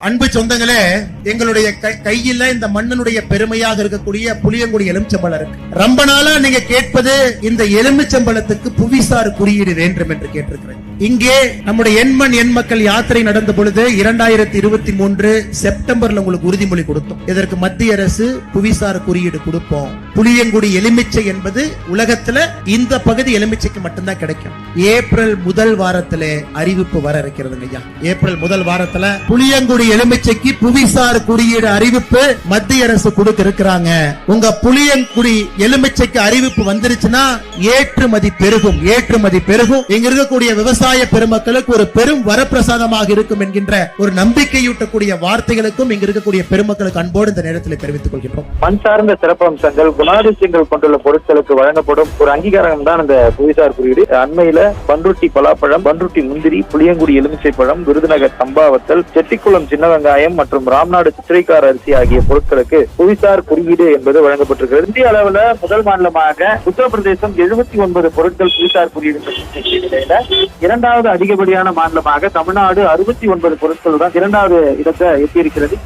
அன்பு சொந்தங்களே, எங்களுடைய கையில இந்த மண்ணனுடைய பெருமையாக இருக்கக்கூடிய புளியங்குடி எலுமிச்சம்பழம் இருக்கு. ரொம்ப நாளா நீங்க கேட்பது இந்த எலுமிச்சம்பழத்துக்கு புவிசார் குறியீடு வேண்டும் என்று கேட்டிருக்கிறேன். இங்கே நம்முடைய எண்மண் எண் மக்கள் யாத்திரை நடந்த பொழுது 2023 செப்டம்பர்ல உங்களுக்கு உறுதிமொழி கொடுத்தோம். இதற்கு மத்திய அரசு புவிசார் குறியீடு கொடுப்போம். புளியங்குடி எலுமிச்சை என்பது உலகத்துல இந்த பகுதி எலுமிச்சைக்கு மட்டும்தான் கிடைக்கும். ஏப்ரல் முதல் வாரத்திலே அறிவிப்பு வர இருக்கிறதுங்க ஐயா. ஏப்ரல் முதல் வாரத்துல புளியங்குடி எலுமிச்சைக்கு புவிசார் குறியீடு அறிவிப்பு மத்திய அரசு கொடுக்க இருக்கிறாங்க. உங்க புளியங்குடி எலுமிச்சைக்கு அறிவிப்பு வந்துருச்சுன்னா ஏற்றுமதி பெருகும். இங்க இருக்கக்கூடிய விவசாய பெருமக்களுக்கு ஒரு பெரும் வரப்பிரசாதமாக இருக்கும் என்கின்ற ஒரு நம்பிக்கையூட்டக்கூடிய வார்த்தைகளுக்கும் இங்க இருக்கக்கூடிய பெருமக்களுக்கு அன்போடு இந்த நேரத்தில் தெரிவித்துக் கொள்கின்றோம். மண் சார்ந்த சிறப்பம்சங்கள் குணாதிசயங்கள் கொண்டுள்ள பொருட்களுக்கு வழங்கப்படும் ஒரு அங்கீகாரம் தான் இந்த புவிசார் குறியீடு. அண்மையில பண்ருட்டி பலாப்பழம், பண்ருட்டி முந்திரி, புளியங்குடி எலுமிச்சை பழம், விருதுநகர் சம்பாவத்தல், செட்டிக்குளம் சின்ன வெங்காயம் மற்றும் ராம்நாடு சித்திரைக்கார அரிசி ஆகிய பொருட்களுக்கு புவிசார் குறியீடு என்பது வழங்கப்பட்டிருக்கிறது. இந்திய அளவில் முதல் மாநிலமாக உத்தரப்பிரதேசம் 79 பொருட்கள் புவிசார் குறியீடு நிலையில இரண்டாவது அதிகப்படியான மாநிலமாக தமிழ்நாடு 69 பொருட்களுடன் இரண்டாவது இடத்தை எட்டியிருக்கிறது.